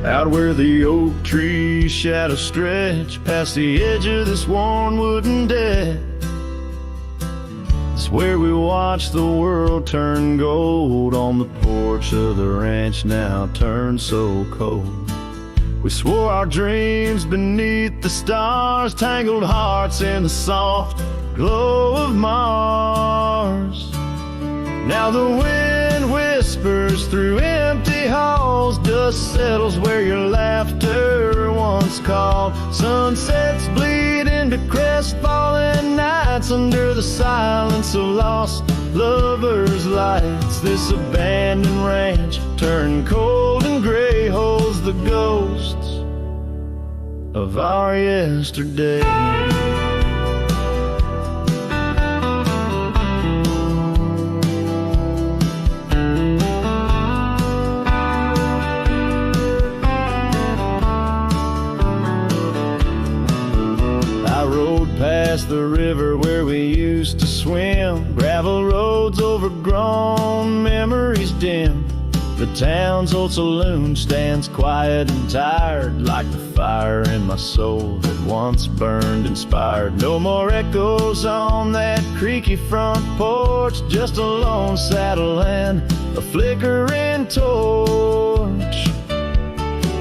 Out where the oak tree shadows stretch past the edge of this worn wooden deck, it's where we watch the world turn gold on the porch of the ranch now turned so cold. We swore our dreams beneath the stars, tangled hearts in the soft glow of Mars. Now the wind whispers through empty halls, dust settles where your laughter once called. Sunsets bleed into crestfallen nights under the silence of lost lovers' lights. This abandoned ranch turned cold and gray holds the ghosts of our yesterday. Past the river where we used to swim, gravel roads overgrown, memories dim. The town's old saloon stands quiet and tired, like the fire in my soul that once burned inspired. No more echoes on that creaky front porch, just a lone saddle and a flickering torch.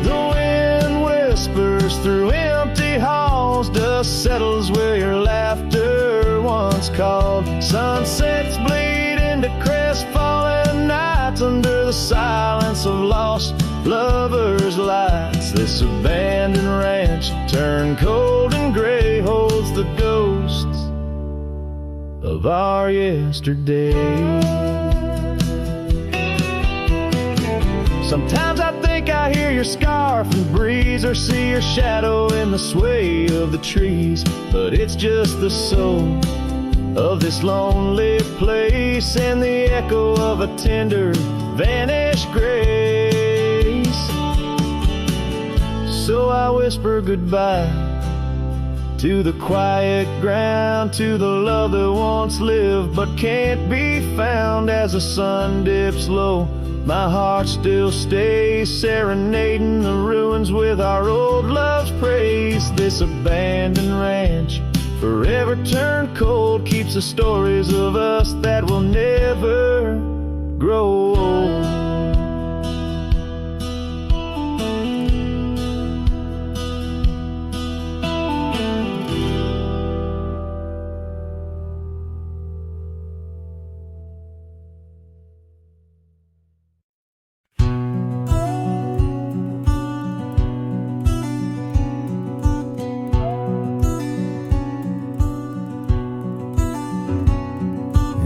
The wind whispers through empty halls, dust settles where your laughter once called. Sunsets bleed into crestfallen nights under the silence of lost lovers' lights. This abandoned ranch turned cold and gray holds the ghosts of our yesterday. Sometimes I think I hear your scarf in the breeze, or see your shadow in the sway of the trees. But it's just the soul of this lonely place, and the echo of a tender vanished grace. So I whisper goodbye to the quiet ground, to the love that once lived but can't be found. As the sun dips low, my heart still stays serenading the ruins with our old love's praise. This abandoned ranch, forever turned cold, keeps the stories of us that will never grow old.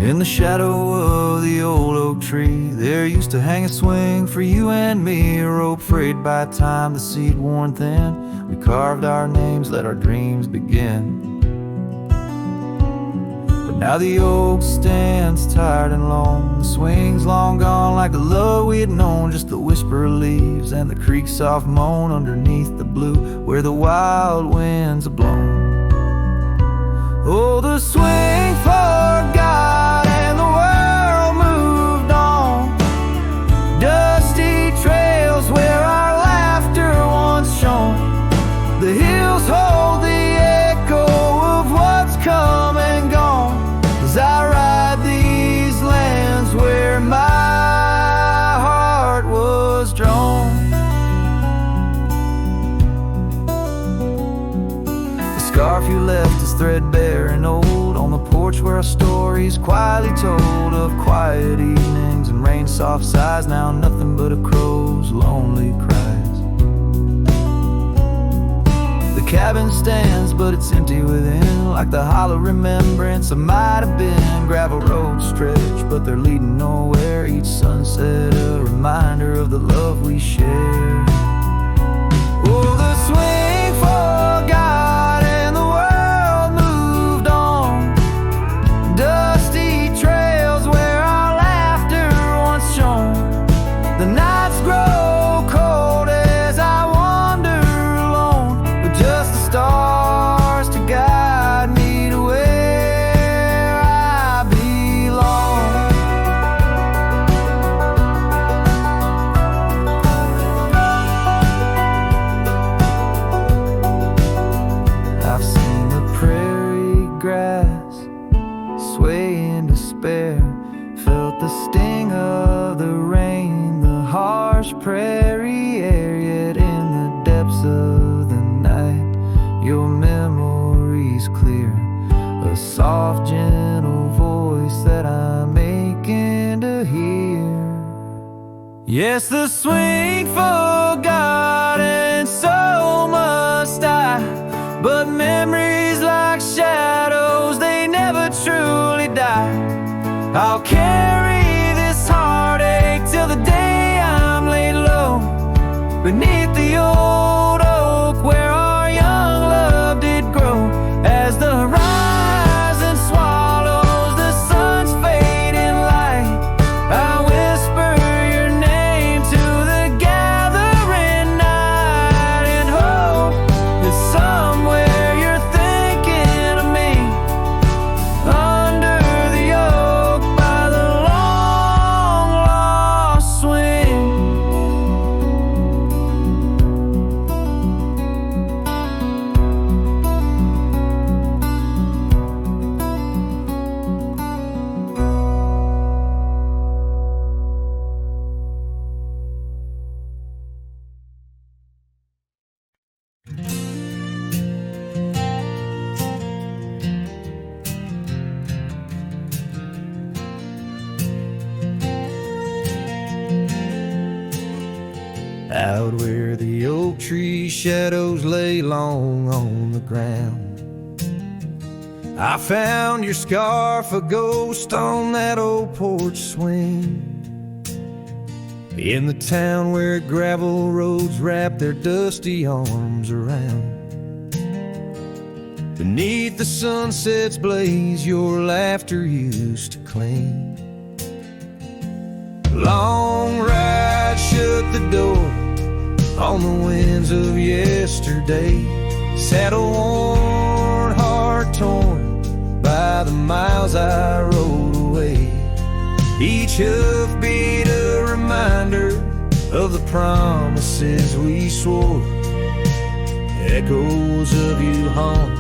In the shadow of the old oak tree, there used to hang a swing for you and me, a rope frayed by time, the seed worn thin. We carved our names, let our dreams begin. But now the oak stands tired and lone, the swing's long gone like the love we had known. Just the whisper of leaves and the creek's soft moan underneath the blue where the wild winds are blown. Oh, the swing forgot and the world moved on. Dusty trails where our laughter once shone. The hills hold the echo of what's come and gone, as I ride these lands where my heart was drawn. The scarf you left is threadbare and old on the porch where our stories quietly told of quiet evenings and rain soft sighs. Now nothing but a crow's lonely cries. The cabin stands but it's empty within, like the hollow remembrance of might have been. Gravel roads stretch but they're leading nowhere, each sunset a reminder of the love we share. Oh, the swing forgot and the world moved on. Dusty trails where our laughter once shone. The nights grow cold as I wander alone, with just the stars to guide me to where I belong. despair. Felt the sting of the rain, the harsh prairie air. Yet in the depths of the night, your memory's clear. A soft, gentle voice that I'm aching to hear. Yes, the swing forgot and so must I. But memories like shadows, they never truly die. I'll carry this heartache till the day I'm laid low beneath the old oak where our young love did grow. As the horizon swallows the sun's fading light, I whisper your name to the gathering night and hope that somewhere you're thinking of me under the oak by the long lost swing. Out where the oak tree shadows lay long on the ground, I found your scarf, a ghost on that old porch swing. In the town where gravel roads wrap their dusty arms around, beneath the sunset's blaze your laughter used to cling. Long ride shut the door on the winds of yesterday. Saddle worn, heart torn by the miles I rode away. Each hoofbeat a reminder of the promises we swore. Echoes of you haunt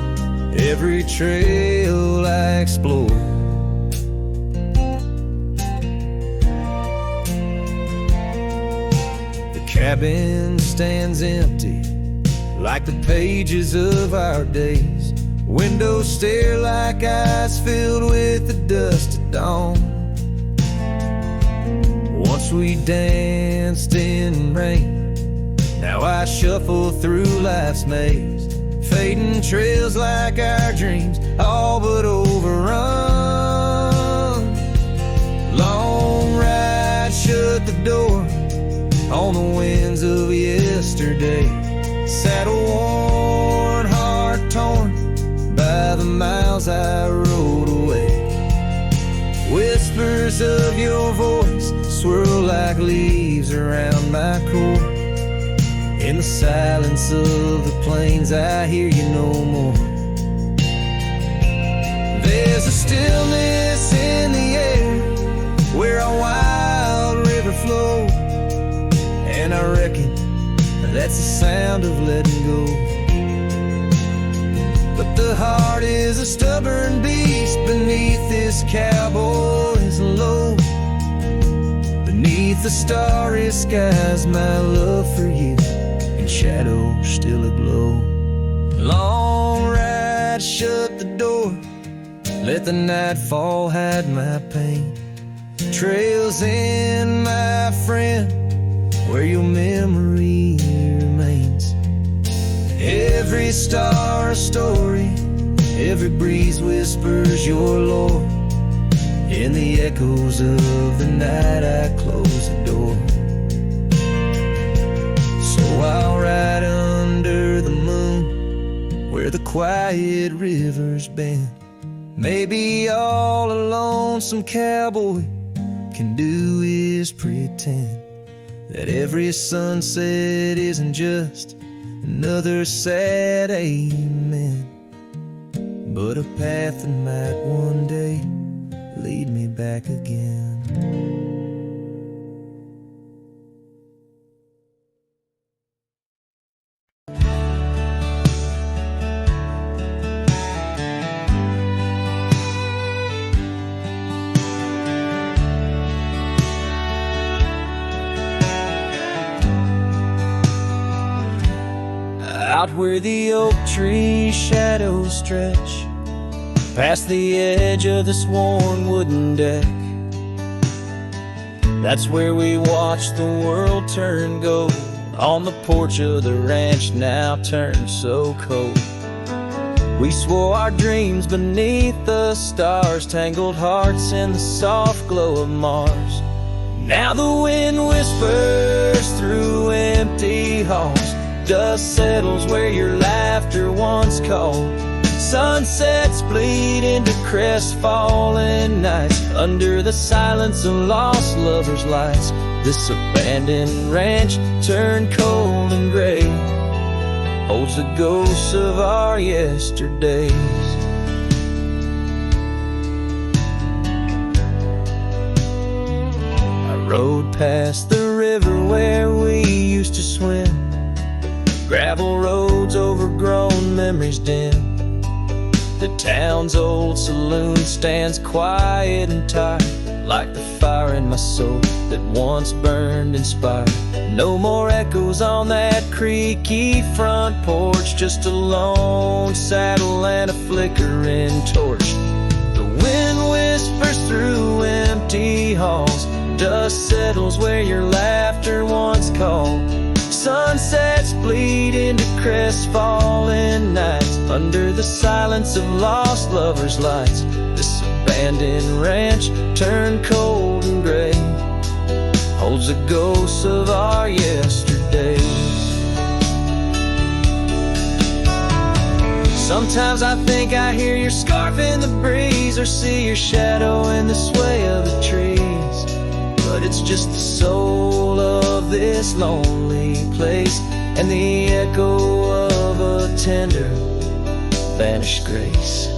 every trail I explore. The cabin stands empty like the pages of our days. Windows stare like eyes filled with the dust at dawn. Once we danced in rain, now I shuffle through life's maze. Fading trails like our dreams, all but overrun. Long ride shut the door on the winds of yesterday. Saddle worn, heart torn by the miles I rode away. Whispers of your voice swirl like leaves around my core. In the silence of the plains I hear you no more. There's a stillness in the air where a wild river flows, and I reckon that's the sound of letting go. But the heart is a stubborn beast beneath this cowboy's load. Beneath the starry skies, my love for you in shadow still aglow. Long ride, shut the door, let the nightfall hide my pain. Trails in, my friend, where your memory remains. Every star a story, every breeze whispers your lore. In the echoes of the night I close the door. So I'll ride under the moon where the quiet rivers bend. Maybe all a lonesome cowboy can do is pretend that every sunset isn't just another sad amen, but a path that might one day lead me back again. out where the oak tree shadows stretch, past the edge of this worn wooden deck. That's where we watch the world turn gold, on the porch of the ranch now turned so cold. We swore our dreams beneath the stars, tangled hearts in the soft glow of Mars. Now the wind whispers through empty halls, dust settles where your laughter once called. Sunsets bleed into crestfallen nights, under the silence of lost lovers' lights. This abandoned ranch turned cold and gray holds the ghosts of our yesterdays. I rode past the river where we used to swim, gravel roads overgrown, memories dim. The town's old saloon stands quiet and tired, like the fire in my soul that once burned inspired. No more echoes on that creaky front porch, just a lone saddle and a flickering torch. The wind whispers through empty halls, dust settles where your laughter once called. Sunsets bleed into crestfallen nights, under the silence of lost lovers' lights. This abandoned ranch turned cold and gray holds the ghosts of our yesterdays. Sometimes I think I hear your scarf in the breeze, or see your shadow in the sway of the trees. But it's just the soul of this lonely place, and the echo of a tender vanished grace.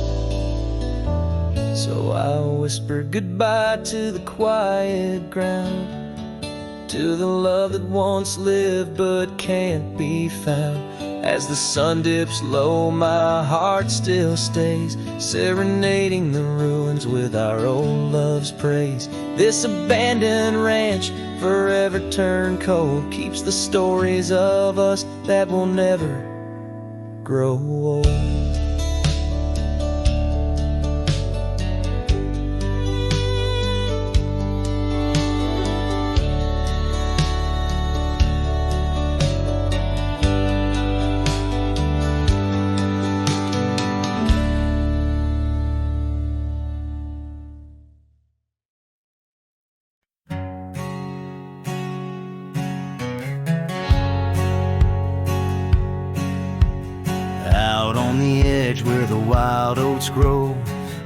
So I whisper goodbye to the quiet ground, to the love that once lived but can't be found. As the sun dips low, my heart still stays, serenading the ruins with our old love's praise. This abandoned ranch, forever turned cold, keeps the stories of us that will never grow old. Where the wild oats grow,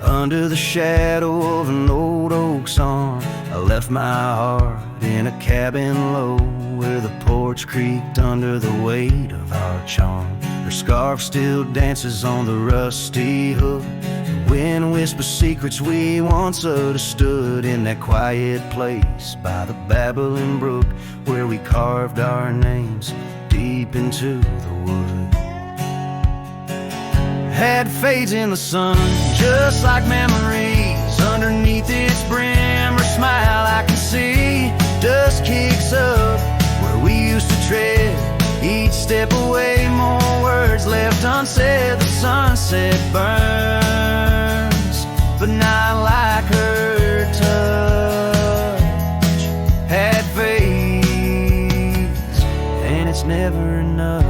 under the shadow of an old oak's arm, I left my heart in a cabin low, where the porch creaked under the weight of our charm. Her scarf still dances on the rusty hook, the wind whispers secrets we once understood, in that quiet place by the babbling brook, where we carved our names deep into the wood. Had fades in the sun, just like memories. Underneath its brim, her smile I can see. Dust kicks up where we used to tread, each step away, more words left unsaid. The sunset burns, but not like her touch. Had fades, and it's never enough.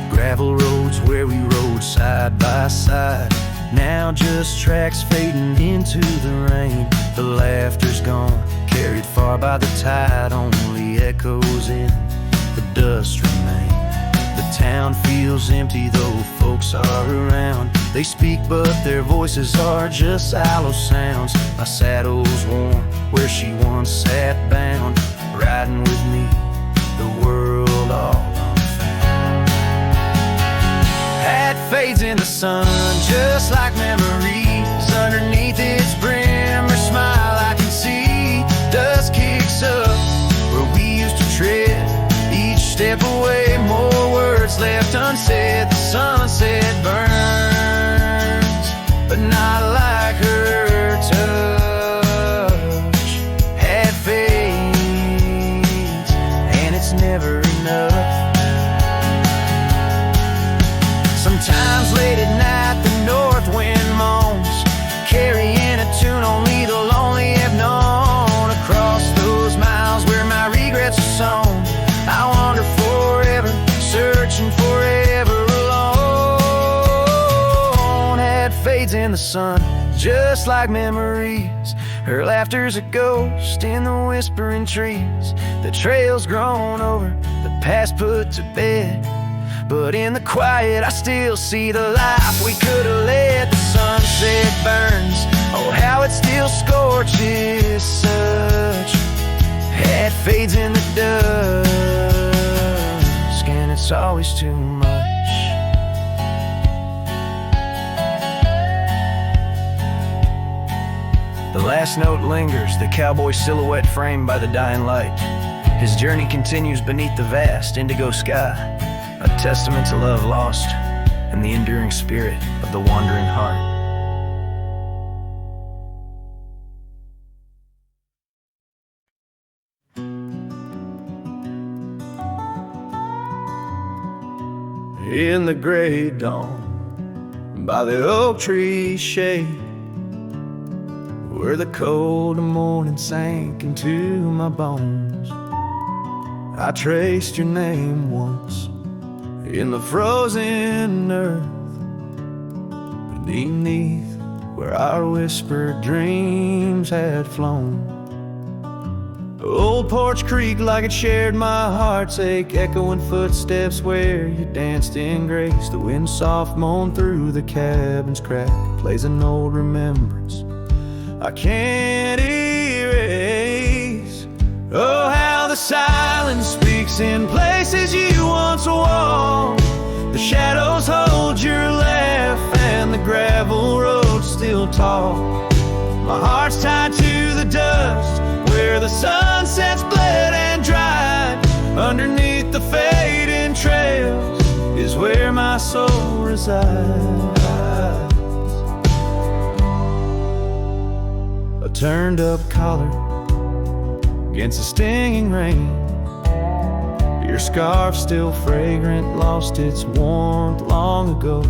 Gravel roads where we rode side by side, now just tracks fading into the rain. The laughter's gone, carried far by the tide, only echoes in the dust remain. The town feels empty though folks are around. They speak but their voices are just hollow sounds. My saddle's warm where she once sat bound, riding with me the world all fades in the sun, just like memories. Underneath its brim, her smile I can see. Dust kicks up where we used to tread, each step away, more words left unsaid. The sunset burns, but not like her touch. Had fades, and it's never enough. fades in the sun, just like memories. Her laughter's a ghost in the whispering trees. The trail's grown over, the past put to bed. But in the quiet I still see the life we could've led. The sunset burns, oh how it still scorches such. It fades in the dusk, and it's always too much. The last note lingers, the cowboy silhouette framed by the dying light. His journey continues beneath the vast indigo sky, a testament to love lost and the enduring spirit of the wandering heart. In the gray dawn, by the oak tree shade, where the cold morning sank into my bones, I traced your name once in the frozen earth, beneath where our whispered dreams had flown. Old Porch Creek like it shared my heart's ache, echoing footsteps where you danced in grace. The wind soft moaned through the cabin's crack, plays an old remembrance I can't erase. Oh, how the silence speaks in places you once walked. The shadows hold your laugh and the gravel road still talk. My heart's tied to the dust where the sunsets bled and dried. Underneath the fading trails is where my soul resides. A turned up collar against the stinging rain. Your scarf still fragrant, lost its warmth long ago.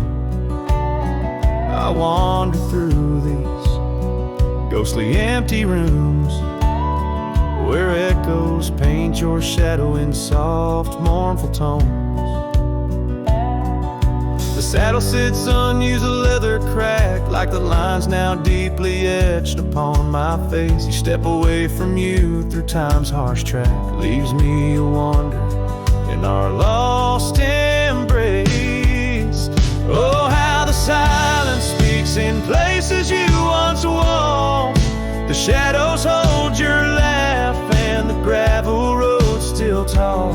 I wander through these ghostly empty rooms where echoes paint your shadow in soft, mournful tones. The saddle sits unused, the leather cracked, like the lines now deeply etched upon my face. You step away from you through time's harsh track, leaves me a wander in our lost embrace. Oh, how the silence speaks in places you once walked. The shadows hold your laugh and the gravel road still tall.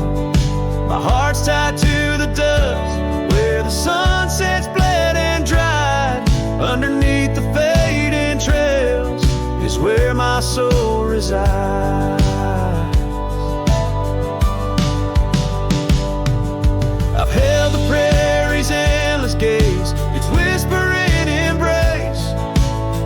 My heart's tied to the dust where the sunsets bled and dried. Underneath the fading trails is where my soul resides. I've held the prairie's endless gaze, its whispering embrace.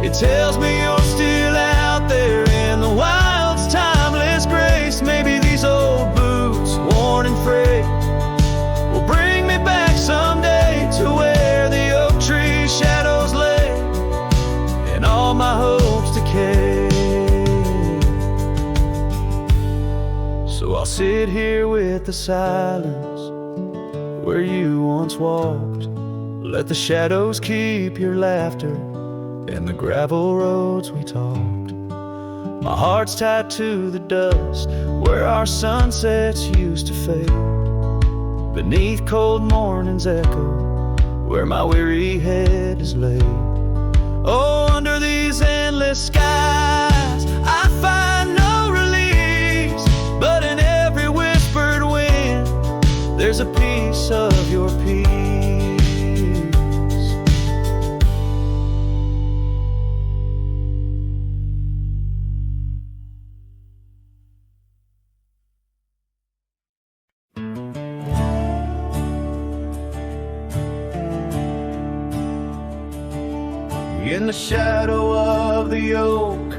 It tells me you're still out there in the wild's timeless grace. Maybe these old boots, worn and frayed, will bring me back someday to where the oak tree shadows lay and all my hopes decay. So I'll sit here with the silence where you once walked. Let the shadows keep your laughter and the gravel roads we talked. My heart's tied to the dust where our sunsets used to fade. Beneath cold morning's echo where my weary head is laid. Oh, under these endless skies I find no release, but in every whispered wind there's a piece of your peace. In the shadow of the oak,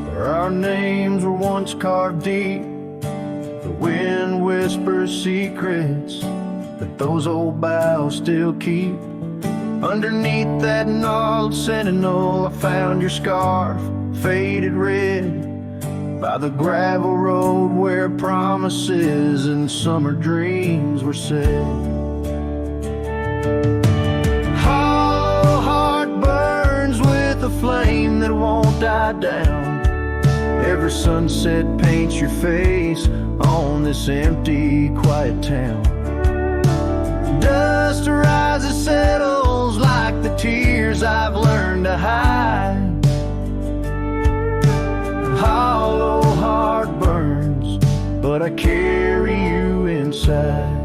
where our names were once carved deep, the wind whispers secrets that those old boughs still keep. Underneath that gnarled sentinel, I found your scarf, faded red, by the gravel road where promises and summer dreams were said. Oh, heartburn die down. Every sunset paints your face on this empty, quiet town. Dust rises, settles like the tears I've learned to hide. Hollow heart burns, but I carry you inside.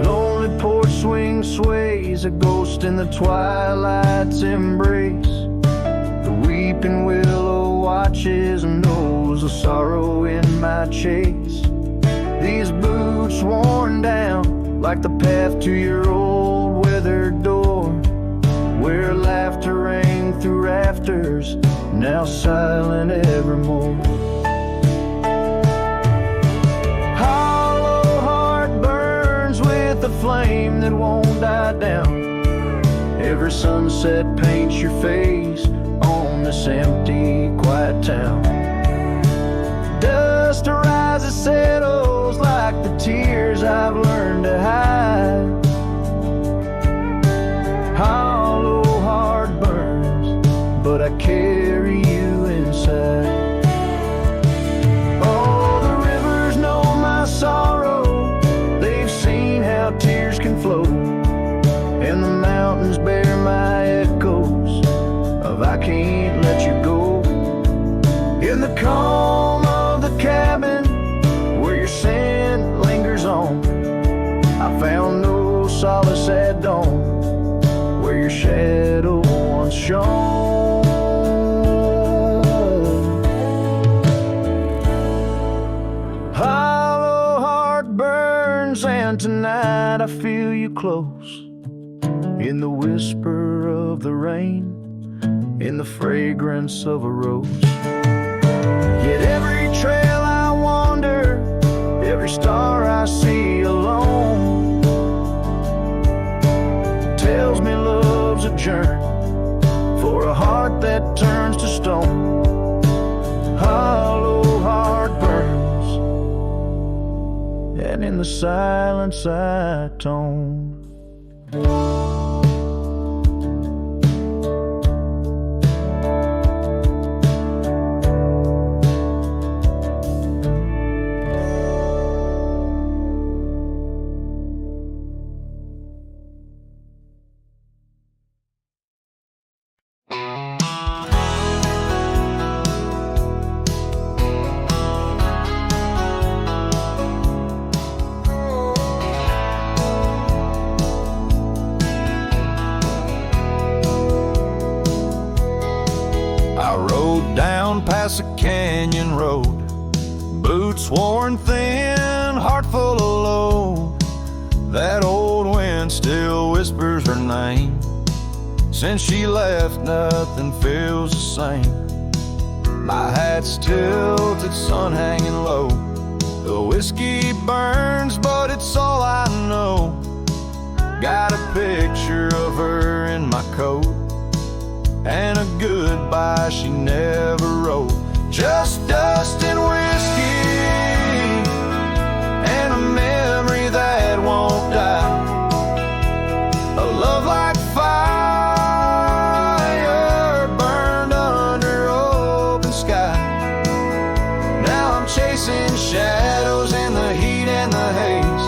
Lonely porch swing sways, a ghost in the twilight's embrace. The weeping willow watches and knows the sorrow in my chase. These boots worn down like the path to your old weathered door, where laughter rang through rafters, now silent evermore. Hollow heart burns with a flame that won't die down. Every sunset paints your face on this empty, quiet town. Dust rises, settles like the tears I've learned to hide. Hollow heart burns, but I carry you inside. Oh, the rivers know my sorrow, they've seen how tears can flow, and the mountains bear my echoes of I can't let you go. In the calm of the cabin where your scent lingers on, I found no solace at dawn, where your shadow once shone. Hollow heart burns, and tonight I feel you close, in the whisper of the rain, in the fragrance of a rose. Yet every trail I wander, every star I see alone, tells me love's a journey for a heart that turns to stone. Hollow heart burns, and in the silence I tone. Past a canyon road, boots worn thin, heart full of load. That old wind still whispers her name. Since she left, nothing feels the same. My hat's tilted, sun hanging low. The whiskey burns, but it's all I know. Got a picture of her in my coat, and a goodbye she never wrote. Just dust and whiskey, and a memory that won't die. A love like fire, burned under open sky. Now I'm chasing shadows in the heat and the haze,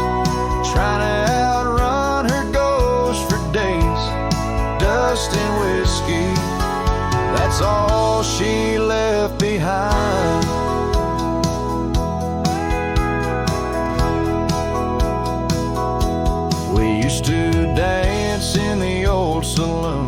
trying to outrun her ghost for days. Dust and whiskey, that's all she left behind. We used to dance in the old saloon,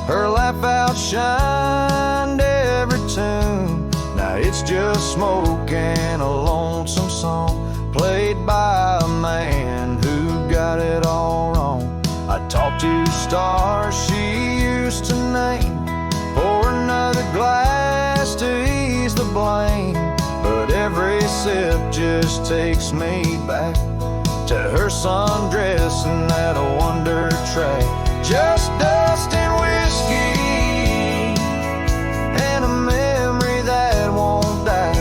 her laugh outshined every tune. Now it's just smoke and a lonesome song, played by a man who got it all wrong. I talked to stars she used to name, pour another glass to ease the blame, but every sip just takes me back to her sundress and that wonder track. Just dust and whiskey, and a memory that won't die.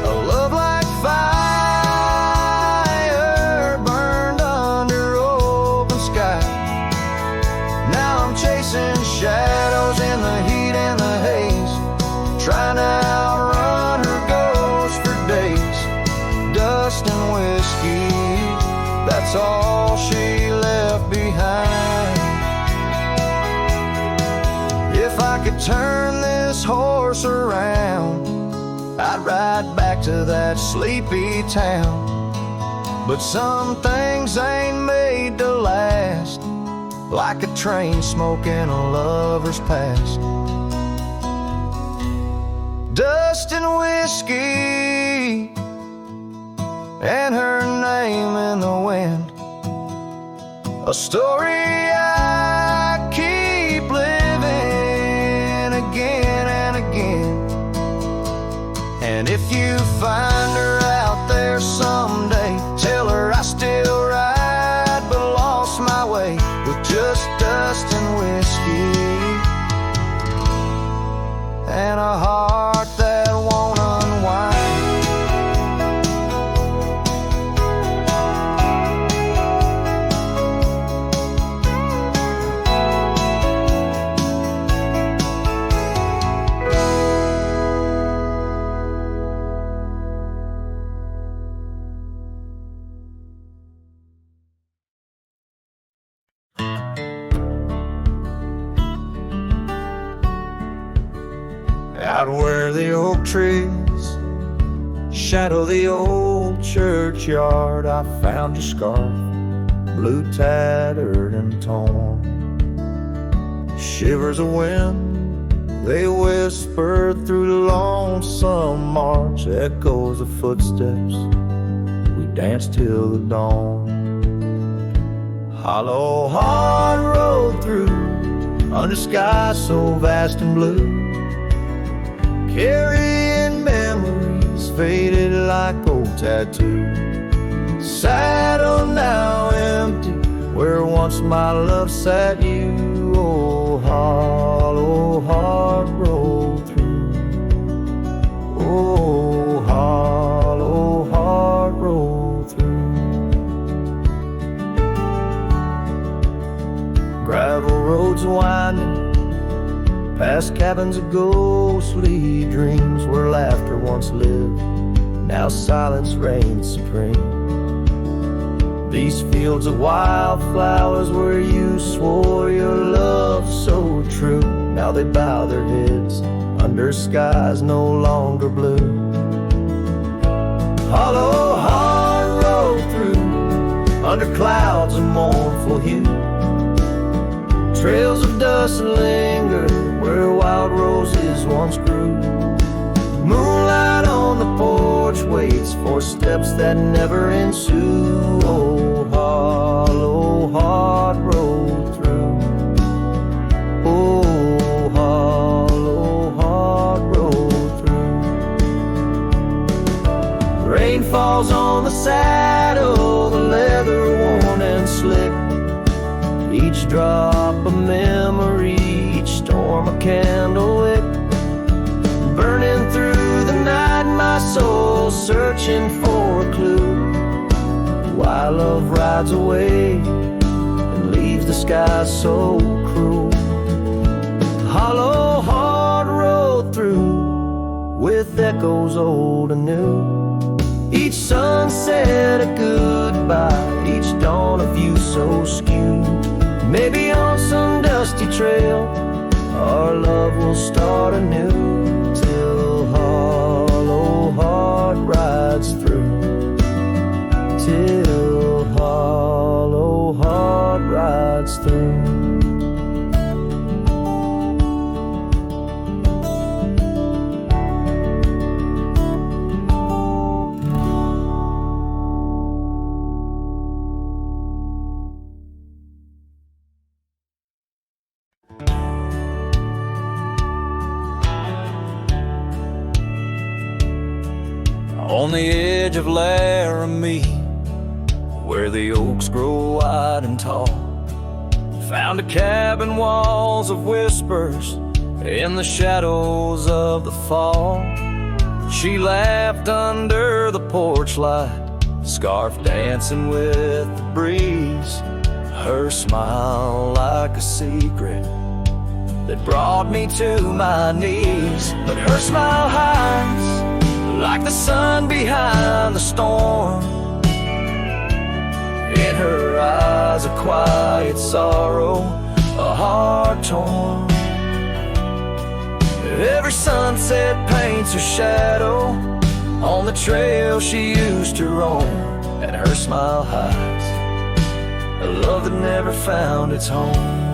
A love like fire, burned under open sky. Now I'm chasing shadows in the haze, trying to outrun her ghost for days. Dust and whiskey, that's all she left behind. If I could turn this horse around, I'd ride back to that sleepy town. But some things ain't made to last, like a train smoke in a lover's past. Dust and whiskey, and her name in the wind. A story I keep living again and again. And if you find her out there someday, tell her I still ride but lost my way, with just dust and whiskey and a heart that won't unwind. Out where the oak trees shadow the old churchyard, I found your scarf, blue tattered and torn. Shivers of wind, they whisper through the lonesome march. Echoes of footsteps, we dance till the dawn. Hollow hard road through, under skies so vast and blue, carrying memories faded like old tattoos. Saddle now empty, where once my love sat you. Oh, hollow heart roll through. Oh, hollow heart roll through. Gravel roads winding past cabins of ghostly dreams, where laughter once lived, now silence reigns supreme. These fields of wildflowers where you swore your love so true, now they bow their heads under skies no longer blue. Hollow heart roll through, under clouds of mournful hue. Trails of dust linger where wild roses once grew. Moonlight on the porch waits for steps that never ensue. Oh, hollow heart roll through. Oh, hollow heart roll through. Rain falls on the saddle, the leather worn and slick. Each drop a memory, each storm a candle wick. Burning through the night, my soul searching for a clue. Why love rides away and leaves the sky so cruel. Hollow heart road through, with echoes old and new. Each sunset a goodbye, each dawn a view so skewed. Maybe on some dusty trail, our love will start anew, till hollow heart rides through. Till hollow heart rides through. On the edge of Laramie, where the oaks grow wide and tall, found a cabin, walls of whispers in the shadows of the fall. She laughed under the porch light, scarf dancing with the breeze, her smile like a secret that brought me to my knees. But her smile hides like the sun behind the storm. In her eyes a quiet sorrow, a heart torn. Every sunset paints her shadow on the trail she used to roam. And her smile hides a love that never found its home.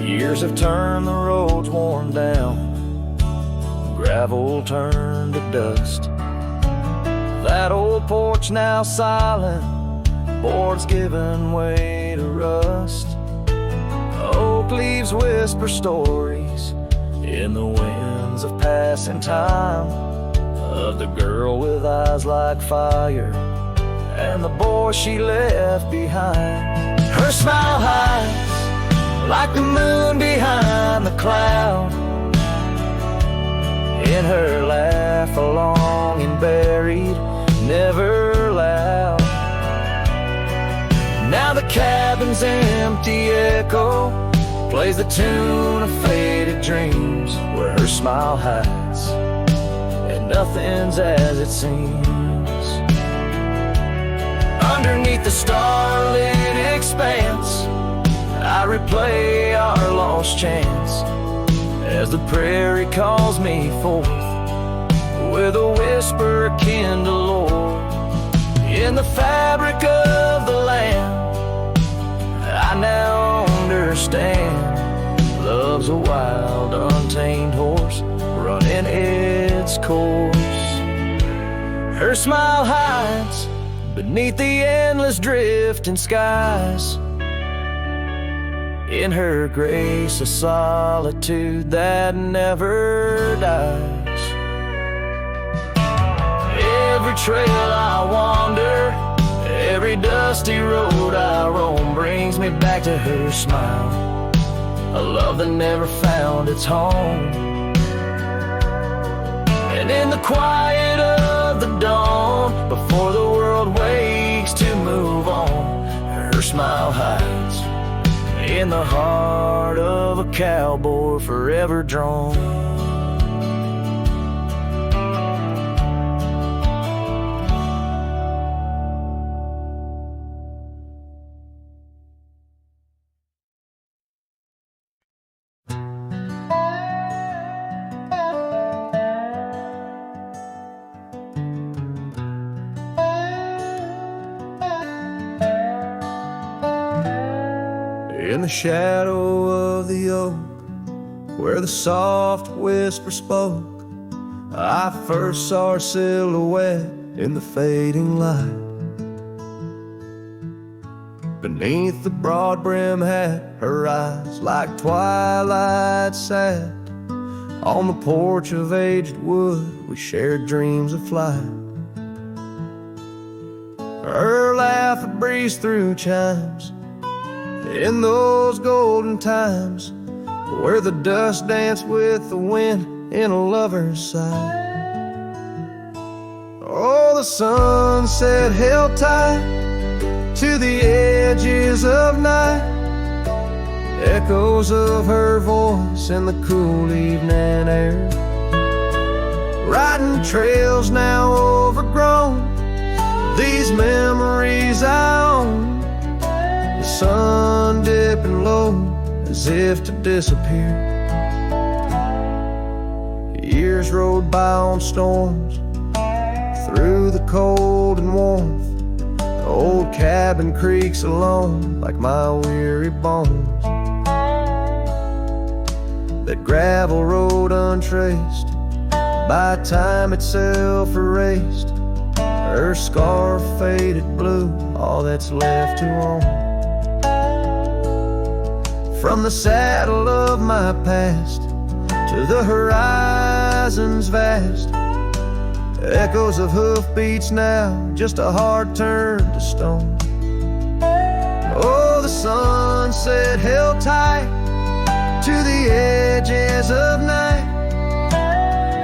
Years have turned the roads worn down, gravel turned to dust. That old porch now silent, boards giving way to rust. Oak leaves whisper stories in the winds of passing time, of the girl with eyes like fire and the boy she left behind. Her smile hides like the moon behind the cloud. In her laugh a longing buried, never loud. Now the cabin's empty echo plays the tune of faded dreams, where her smile hides and nothing's as it seems. Underneath the starlit expanse I replay our lost chance, as the prairie calls me forth with a whisper akin to lore. In the fabric of the land I now understand, love's a wild untamed horse running its course. Her smile hides beneath the endless drifting skies. In her grace a solitude that never dies. Every trail I wander, every dusty road I roam, brings me back to her smile, a love that never found its home. And in the quiet of the dawn, before the world wakes to move on, her smile hides in the heart of a cowboy forever drawn. In the shadow of the oak, where the soft whisper spoke, I first saw her silhouette in the fading light. Beneath the broad brim hat, her eyes like twilight sat. On the porch of aged wood, we shared dreams of flight. Her laugh would breeze through chimes in those golden times, where the dust danced with the wind in a lover's sight. Oh, the sunset held tight to the edges of night, echoes of her voice in the cool evening air. Riding trails now overgrown, these memories I own. The sun dipping low as if to disappear. Years rode by on storms, through the cold and warmth. The old cabin creaks alone like my weary bones. That gravel road untraced, by time itself erased. Her scarf faded blue, all that's left to own. From the saddle of my past to the horizons vast, echoes of hoofbeats now, just a heart turned to stone. Oh, the sunset held tight to the edges of night,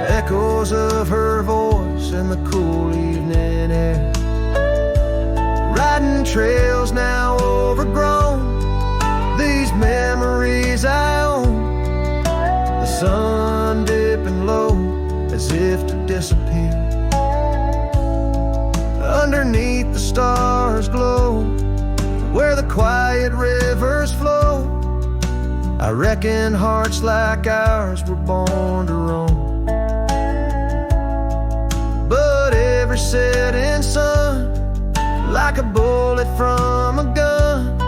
echoes of her voice in the cool evening air. Riding trails now as if to disappear. Underneath the stars glow, where the quiet rivers flow, I reckon hearts like ours were born to roam. But every setting sun, like a bullet from a gun,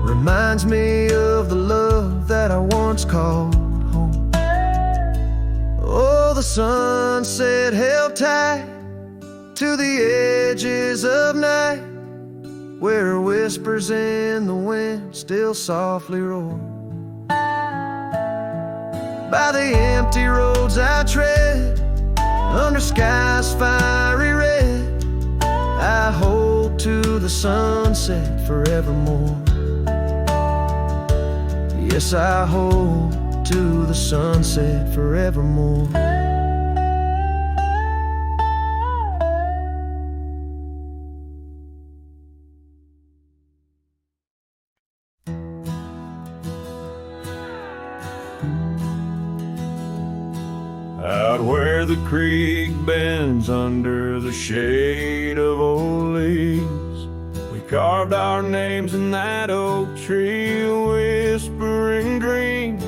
reminds me of the love that I once called home. Oh, the sunset held tight to the edges of night, where whispers in the wind still softly roar. By the empty roads I tread, under skies fiery red, I hold to the sunset forevermore. Yes, I hold to the sunset forevermore. Out where the creek bends under the shade of old leaves, we carved our names in that oak tree, whispering dreams.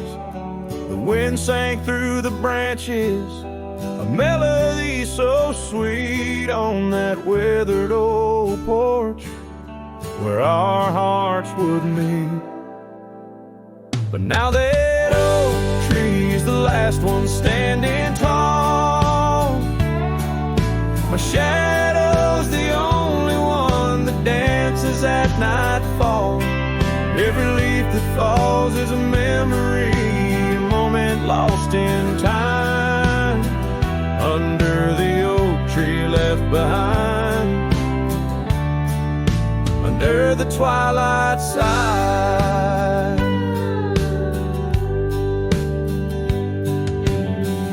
The wind sang through the branches, a melody so sweet on that weathered old porch where our hearts would meet. But now that oak tree's the last one standing tall, my shadow's the only one that dances at nightfall. Every leaf that falls is a memory, a moment lost in time, under the oak tree left behind, under the twilight side.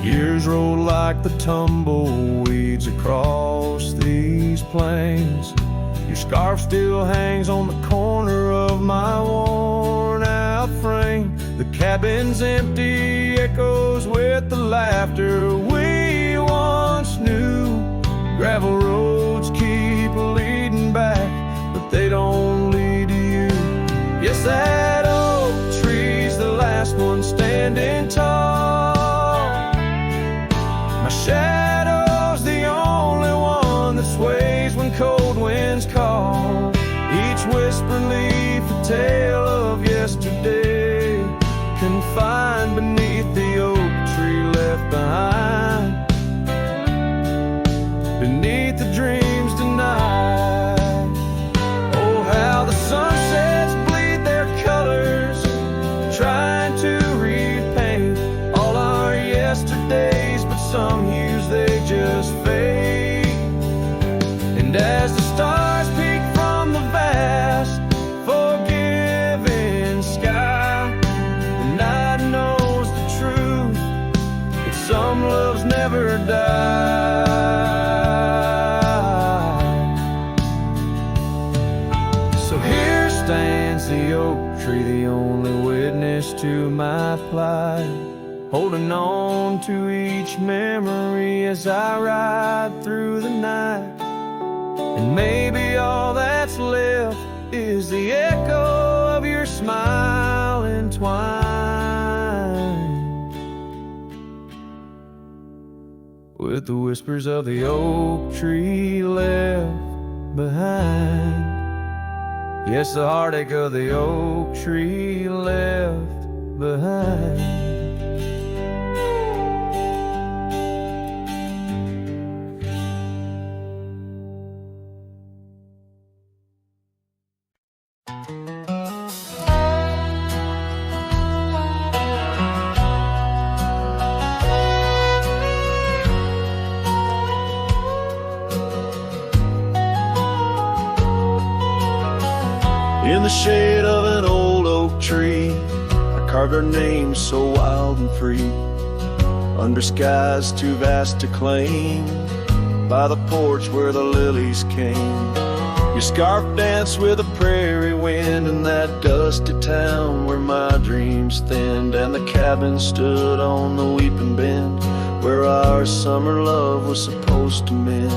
Years roll like the tumbleweeds across these plains. Your scarf still hangs on the corner of my worn out frame. The cabin's empty, echoes with the laughter we once knew. Gravel roads keep leading back, but they don't lead to you. Yes, that oak tree's the last one standing tall, my shadow's the only one that sways when cold winds call. Each whisper leaf a tale of yesterday, confined beneath the oak tree left behind, beneath the dreams denied. Oh, how the sunsets bleed their colors, trying to repaint all our yesterdays, but some hues they just fade. And as the stars peek from the vast, forgiving sky, the night knows the truth, that some loves never die. So here stands the oak tree, the only witness to my plight, holding on to each memory as I ride through the night. And maybe all that's left is the echo of your smile entwined with the whispers of the oak tree left behind. Yes, the heartache of the oak tree left behind. In the shade of an old oak tree, I carved our names so wild and free, under skies too vast to claim, by the porch where the lilies came. Your scarf danced with a prairie wind in that dusty town where my dreams thinned, and the cabin stood on the weeping bend where our summer love was supposed to mend.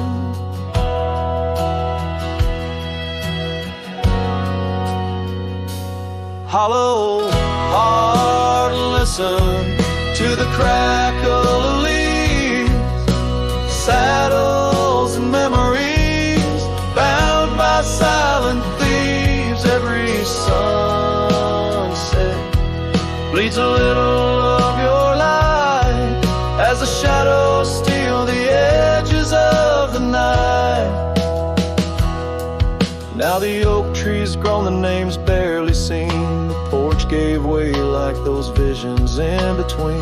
Hollow heart, listen to the crackle of leaves, saddles and memories bound by silent thieves. Every sunset bleeds a little of your light as the shadows steal the edges of the night. Now the oak tree's grown, the name's barely seen. The porch gave way like those visions in between.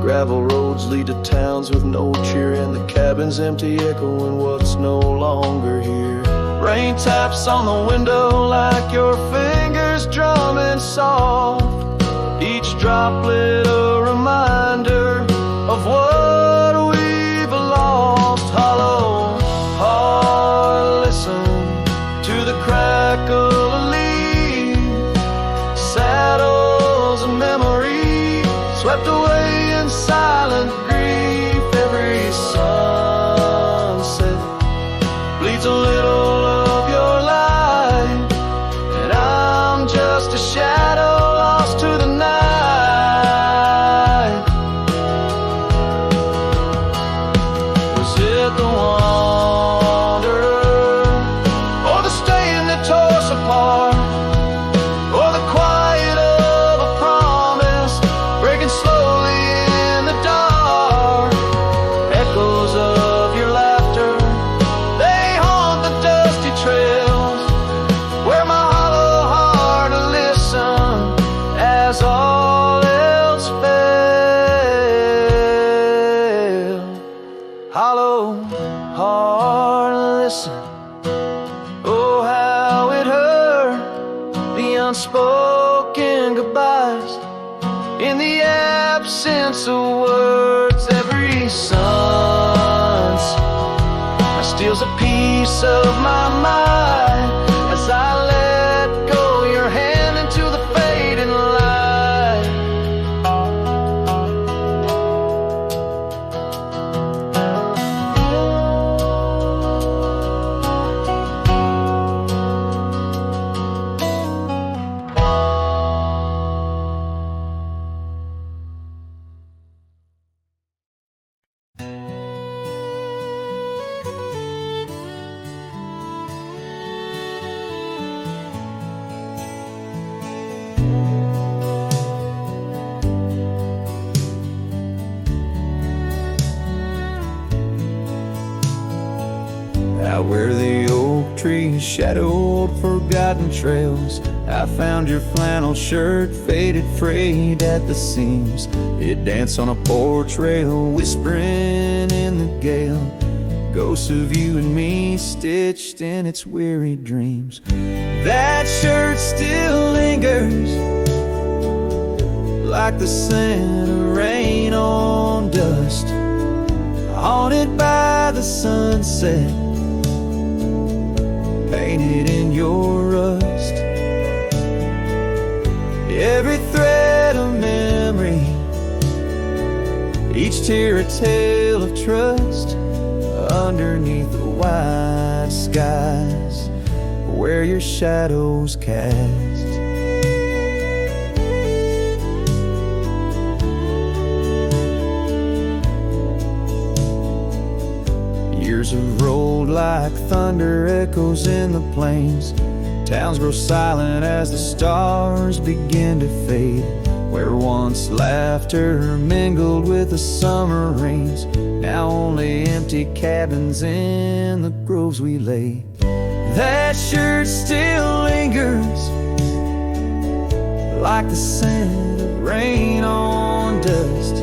Gravel roads lead to towns with no cheer, and the cabin's empty, echoing what's no longer here. Rain taps on the window like your fingers drumming soft, each droplet a reminder of what we've lost. Hollow heart, listen to the crackle of leaves, saddles and memories swept away in silent grief. Every sunset bleeds a little of your light, and I'm just a shadow lost to the night. Was it the wanderer, or the stain that tore us apart, or the quiet of a promise breaking slowly in the dark? Echoes of your laughter, they haunt the dusty trails where my hollow heart listened as all else failed. Hollow heart, listen, oh how it hurt, the unspoken goodbyes in the absence of words. Every sunset steals a piece of my mind as I let go your hand into the fading light. Out where the oak trees shadowed forgotten trails, I found your flannel shirt, faded, frayed at the seams. It danced on a porch rail, whispering in the gale, ghosts of you and me stitched in its weary dreams. That shirt still lingers like the scent of rain on dust, haunted by the sunset, painted in your rust. Every thread of memory, each tear a tale of trust, underneath the wide skies where your shadows cast. Years have rolled like thunder echoes in the plains. Towns grow silent as the stars begin to fade. Where once laughter mingled with the summer rains, now only empty cabins in the groves we lay. That shirt still lingers like the scent of rain on dust,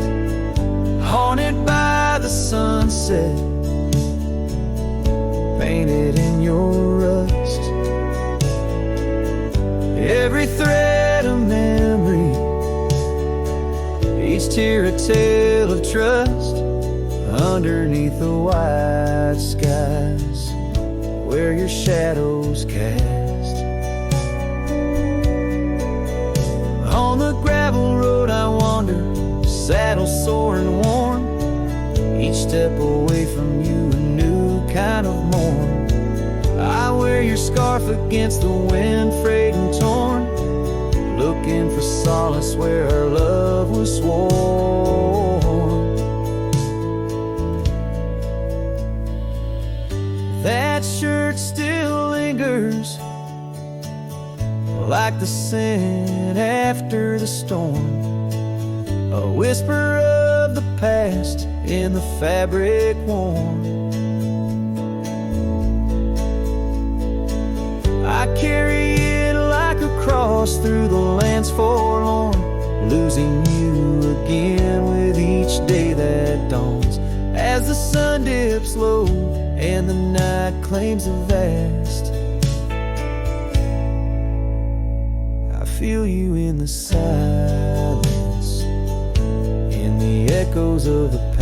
haunted by the sunset, painted in your rust. Every thread of memory, each tear a tale of trust, underneath the wide skies where your shadows cast. On the gravel road I wander, saddle sore and worn, step away from you, a new kind of morn. I wear your scarf against the wind, frayed and torn, looking for solace where our love was sworn. That shirt still lingers like the scent after the storm, a whisper of the past in the fabric worn. I carry it like a cross through the lands forlorn, losing you again with each day that dawns, as the sun dips low and the night claims the vast. I feel you in the silence, in the echoes of the past.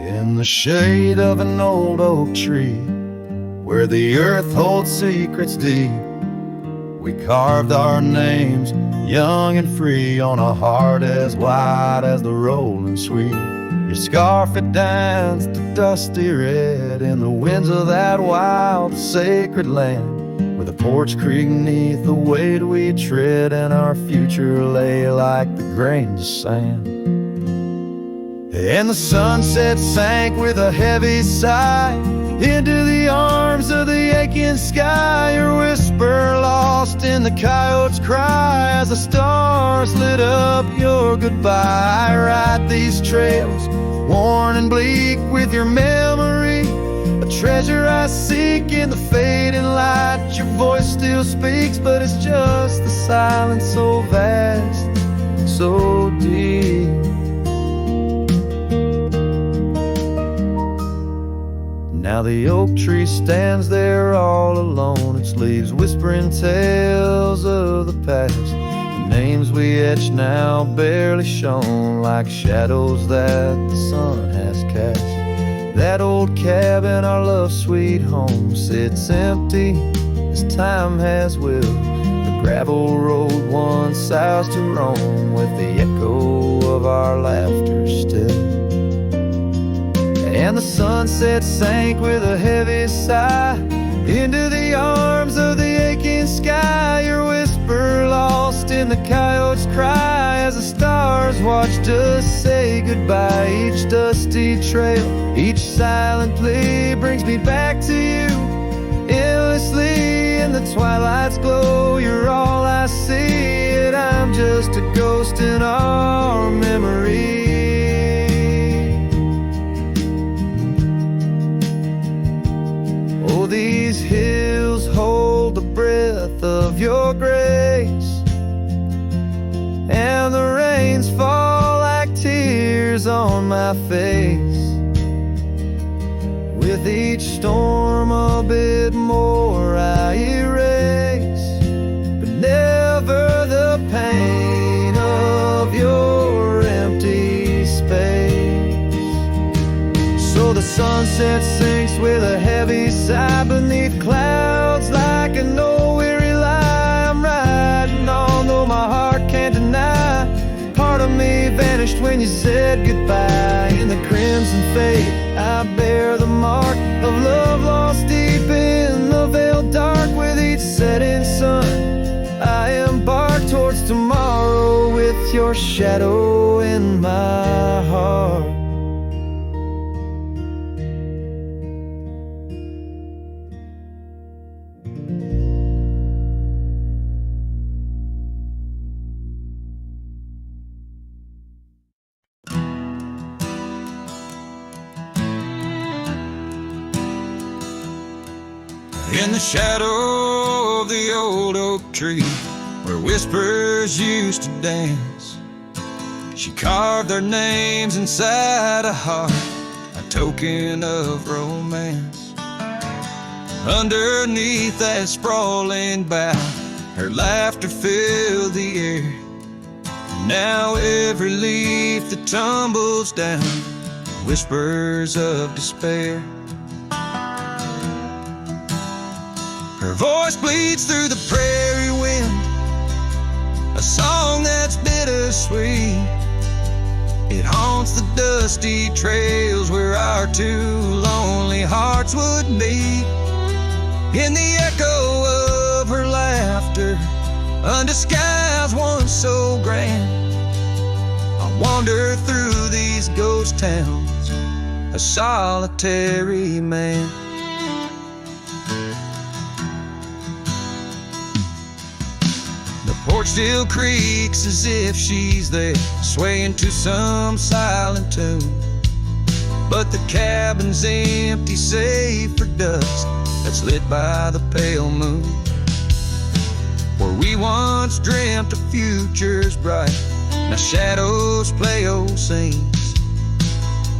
In the shade of an old oak tree, where the earth holds secrets deep, we carved our names, young and free, on a heart as wide as the rolling sweet. Your scarf, it danced a dusty red in the winds of that wild, sacred land, where the porch creak neath the weight we tread, and our future lay like the grains of sand. And the sunset sank with a heavy sigh into the arms of the aching sky, your whisper lost in the coyote's cry as the stars lit up your goodbye. I ride these trails, worn and bleak with your memory, a treasure I seek in the fading light. Your voice still speaks, but it's just the silence so vast, so deep. Now the oak tree stands there all alone, its leaves whispering tales of the past. The names we etched now barely shown, like shadows that the sun has cast. That old cabin, our love sweet home, sits empty as time has willed. The gravel road once south to Rome, with the echo of our laughter still. And the sunset sank with a heavy sigh into the arms of the aching sky, your whisper lost in the coyote's cry as the stars watched us say goodbye. Each dusty trail, each silent plea brings me back to you endlessly. In the twilight's glow, you're all I see, and I'm just a ghost in our memory. These hills hold the breath of your grace, and the rains fall like tears on my face. With each storm a bit more I erase, but never the pain of your empty space. So the sunset sinks with a heavy sigh beneath clouds like an old weary lie. I'm riding on, though my heart can't deny. Part of me vanished when you said goodbye. In the crimson fade, I bear the mark of love lost deep in the veiled dark. With each setting sun, I embark towards tomorrow with your shadow in my heart. In the shadow of the old oak tree, where whispers used to dance, She carved their names inside a heart, a token of romance. Underneath that sprawling bough, her laughter filled the air. Now every leaf that tumbles down whispers of despair. Her voice bleeds through the prairie wind, a song that's bittersweet. It haunts the dusty trails where our two lonely hearts would meet. In the echo of her laughter, under skies once so grand, I wander through these ghost towns, a solitary man. The porch still creaks as if she's there, swaying to some silent tune. But the cabin's empty save for dust that's lit by the pale moon. Where we once dreamt of futures bright, now shadows play old scenes.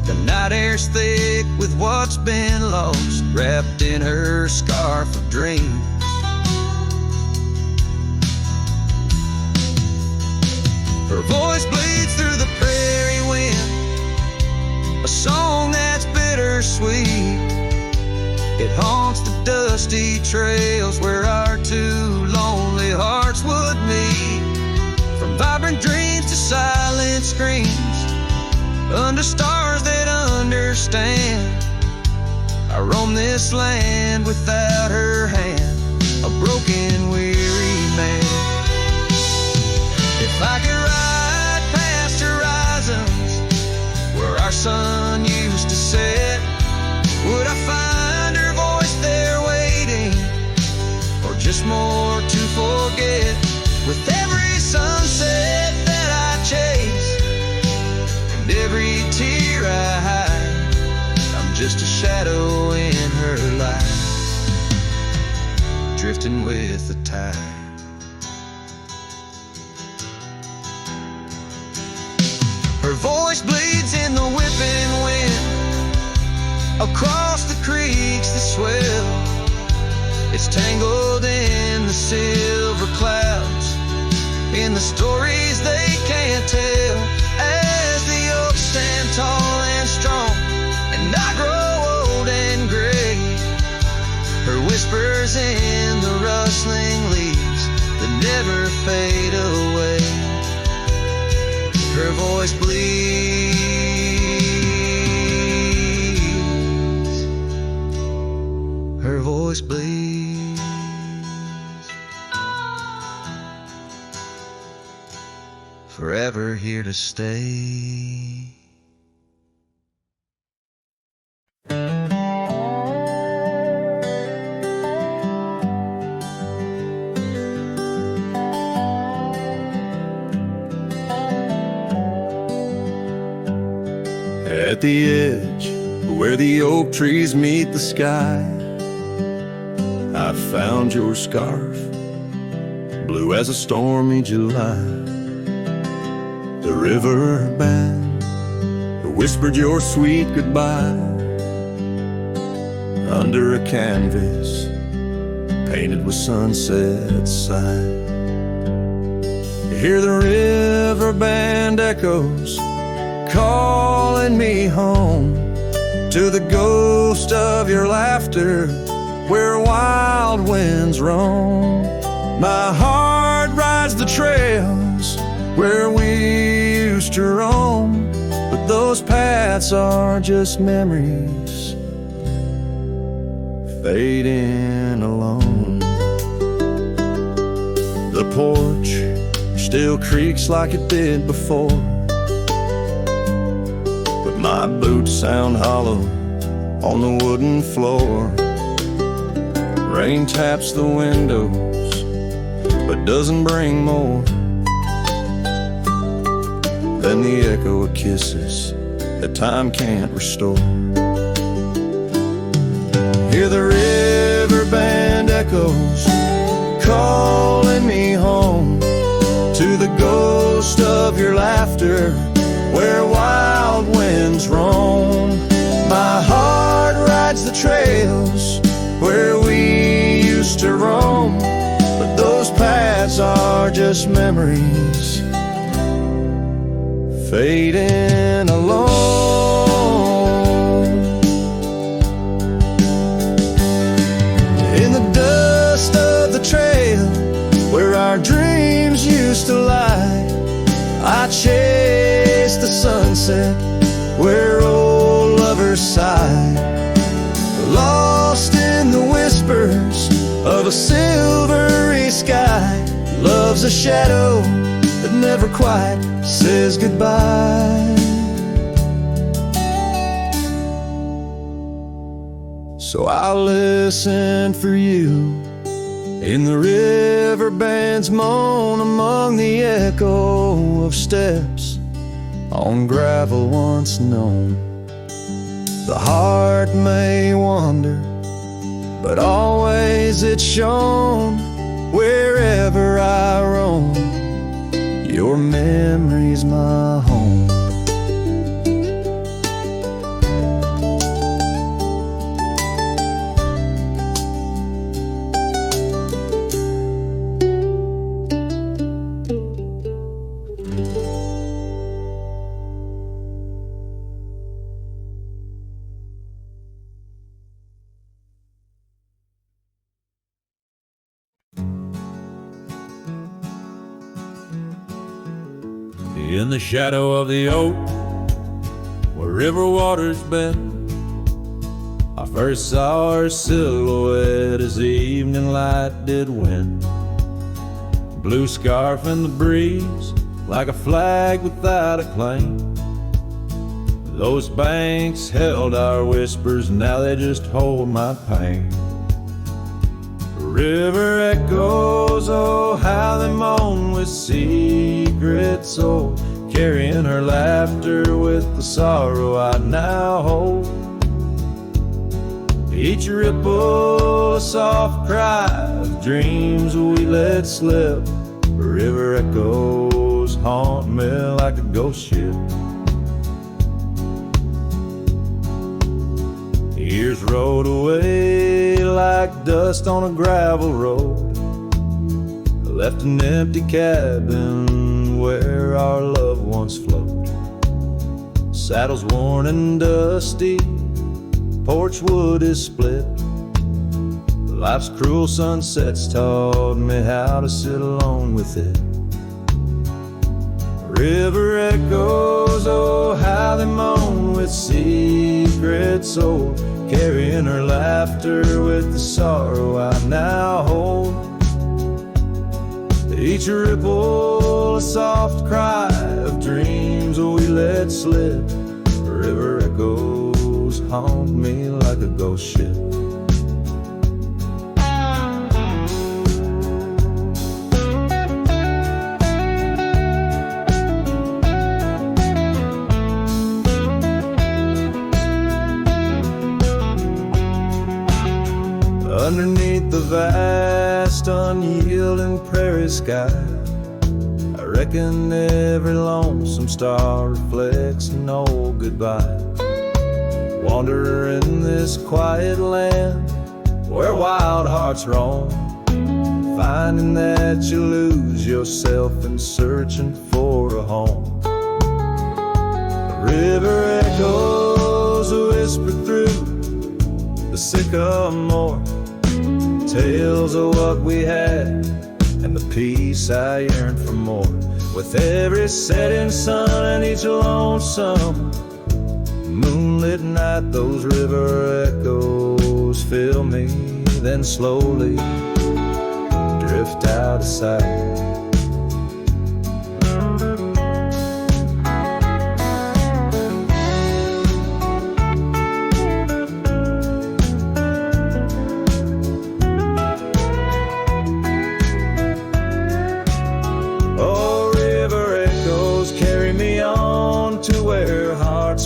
The night air's thick with what's been lost, wrapped in her scarf of dreams. Her voice bleeds through the prairie wind, a song that's bittersweet. It haunts the dusty trails where our two lonely hearts would meet. From vibrant dreams to silent screams, under stars that understand, I roam this land without her hand, a broken, weary man. If I could ride past horizons where our sun used to set, would I find her voice there waiting, or just more to forget? With every sunset that I chase and every tear I hide, I'm just a shadow in her life, drifting with the tide. Her voice bleeds in the whipping wind, across the creeks that swell. It's tangled in the silver clouds, in the stories they can't tell. As the oaks stand tall and strong, and I grow old and gray, her whispers in the rustling leaves that never fade away. Her voice bleeds, her voice bleeds, forever here to stay. At the edge where the oak trees meet the sky, I found your scarf, blue as a stormy July. The river band whispered your sweet goodbye under a canvas painted with sunset sight. You hear the river band echoes calling me home to the ghost of your laughter where wild winds roam. My heart rides the trails where we used to roam, but those paths are just memories fading alone. The porch still creaks like it did before, but my boots sound hollow on the wooden floor. Rain taps the windows, but doesn't bring more than the echo of kisses that time can't restore. Hear the river band echoes calling me home to the ghost of your laughter where wild winds roam. My heart rides the trails where we used to roam, but those paths are just memories fading alone. In the dust of the trail where our dreams used to lie, I chase the sunset where old lovers sigh, lost in the whispers of a silvery sky. Love's a shadow that never quite says goodbye. So I'll listen for you in the riverband's moan, among the echo of steps on gravel once known. The heart may wander, but always it's shown wherever I roam. Your memory's my home. In the shadow of the oak, where river waters bend, I first saw her silhouette as the evening light did win. Blue scarf in the breeze, like a flag without a claim. Those banks held our whispers, now they just hold my pain. River echoes, oh how they moan with secrets old, carrying her laughter with the sorrow I now hold. Each ripple a soft cry of dreams we let slip. River echoes haunt me like a ghost ship. Years rolled away like dust on a gravel road, left an empty cabin where our love once flowed. Saddles worn and dusty, porch wood is split. Life's cruel sunsets taught me how to sit alone with it. River echoes, oh how they moan with secrets old, carrying her laughter with the sorrow I now hold. Each ripple a soft cry of dreams we let slip. River echoes haunt me like a ghost ship. Underneath the vast, unyielding prairie sky, I reckon every lonesome star reflects an old goodbye. Wander in this quiet land where wild hearts roam, finding that you lose yourself in searching for a home. The river echoes whisper through the sycamore, tales of what we had and the peace I yearned for more. With every setting sun and each lonesome moonlit night, those river echoes fill me, then slowly drift out of sight.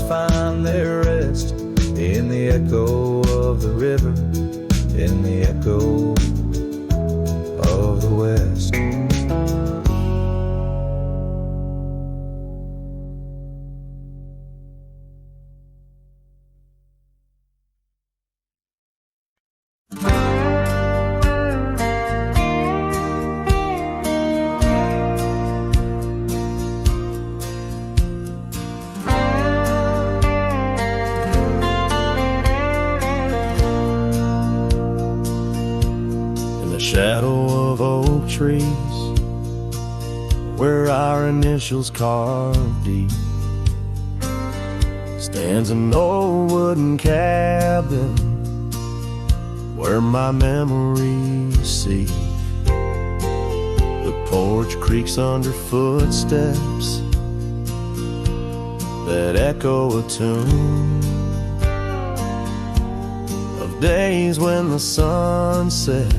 Find their rest in the echo of the river, in the echo of the West. shadow of oak trees, where our initials carved deep, stands an old wooden cabin where my memories seep. The porch creaks under footsteps that echo a tune of days when the sun set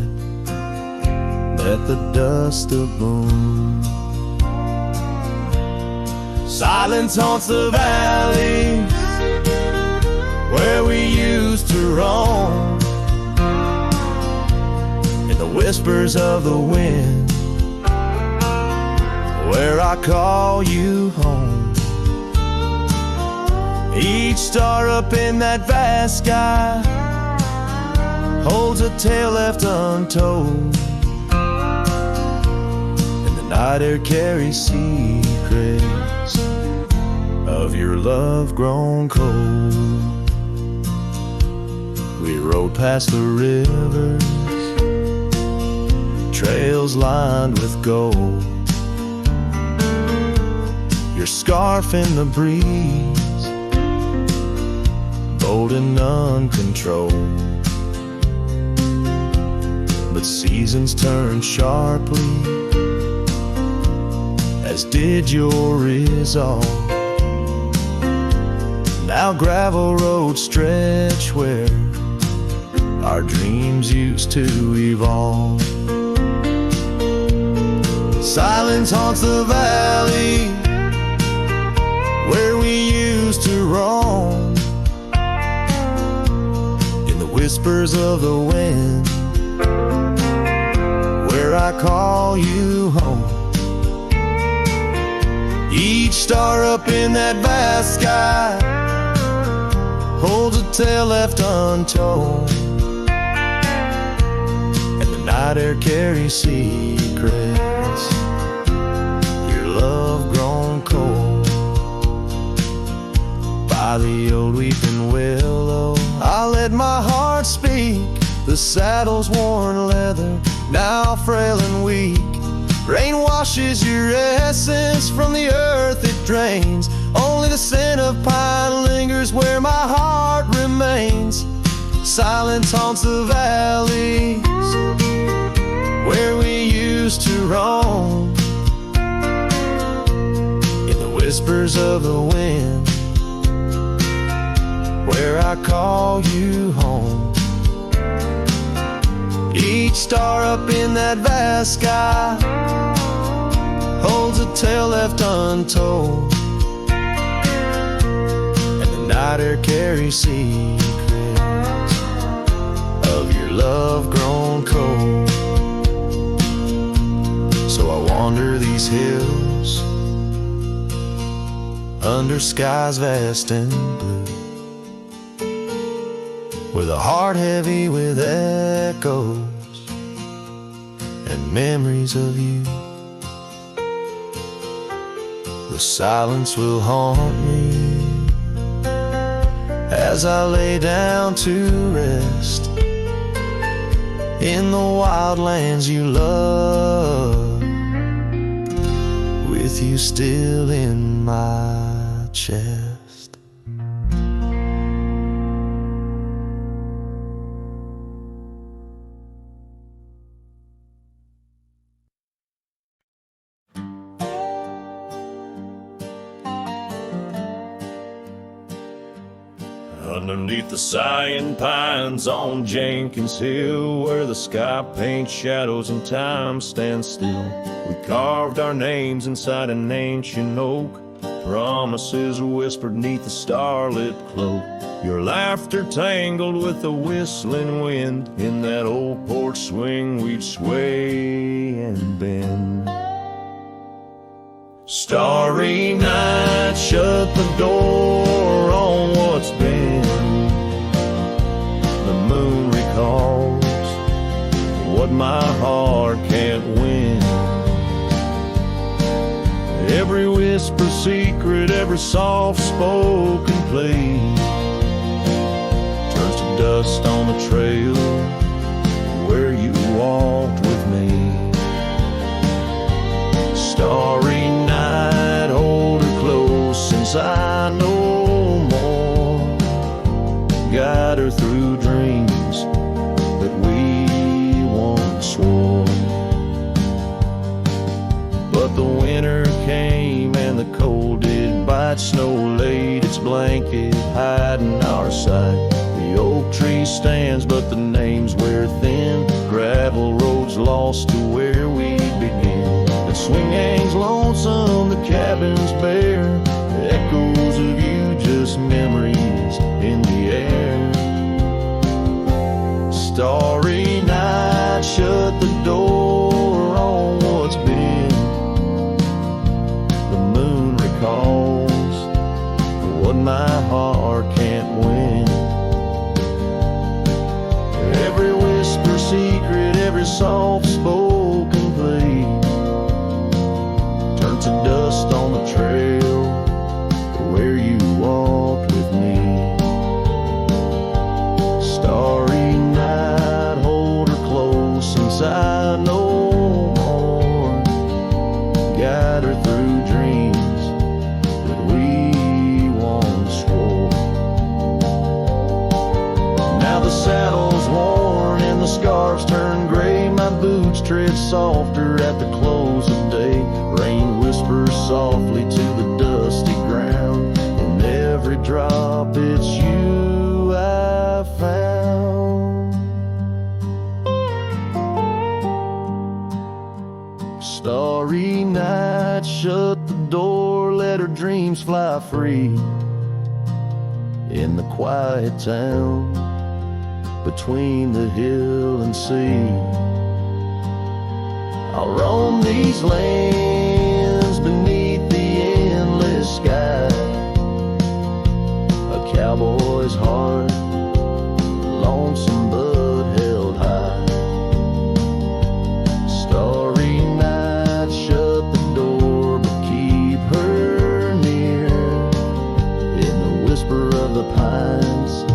at the dust of moon. Silence haunts the valleys where we used to roam, in the whispers of the wind where I call you home. Each star up in that vast sky holds a tale left untold, night air carries secrets of your love grown cold. We rode past the rivers, trails lined with gold, your scarf in the breeze, bold and uncontrolled. But seasons turn sharply, as did your resolve. Now gravel roads stretch where our dreams used to evolve. Silence haunts the valley where we used to roam, in the whispers of the wind where I call you home. Each star up in that vast sky holds a tale left untold, and the night air carries secrets, your love grown cold. By the old weeping willow I let my heart speak, the saddle's worn leather, now frail and weak. Rain washes your essence from the earth it drains, only the scent of pine lingers where my heart remains. Silence haunts the valleys where we used to roam, in the whispers of the wind where I call you home. Each star up in that vast sky holds a tale left untold, and the night air carries secrets of your love grown cold. So I wander these hills under skies vast and blue, with a heart heavy with echoes and memories of you. The silence will haunt me as I lay down to rest in the wild lands you love, with you still in my chest. Underneath the sighing pines on Jenkins Hill, where the sky paints shadows and time stands still, we carved our names inside an ancient oak, promises whispered neath the starlit cloak. Your laughter tangled with the whistling wind, in that old porch swing we'd sway and bend. Starry night, shut the door on what's been. The moon recalls what my heart can't win. Every whisper secret, every soft spoken plea turns to dust on the trail where you walked with me. Starry night, hold her close since I know more. Guide her through dreams that we once swore. But the winter came and the cold did bite. Snow laid its blanket, hiding our sight. The oak tree stands, but the names wear thin. Gravel roads lost to where we begin. The swing hangs lonesome, the cabin's bare. Echoes of you, just memories in the air. Starry night, shut the door on what's been. The moon recalls what my heart can't win. Every whisper secret, every soft spoken plea turned to dust on the trail where you walked with me. Starry night, hold her close since I know more. Guide her through dreams that we once swore. Now the saddle's worn and the scarves turn gray. My boots tread softer at the close of day. Rain whispers softly to the dusty ground. In every drop it's you I found. Starry night, shut the door, let her dreams fly free. In the quiet town between the hill and sea, I'll roam these lands beneath the endless sky. A cowboy's heart, lonesome but held high. Starry night, shut the door, but keep her near. In the whisper of the pines,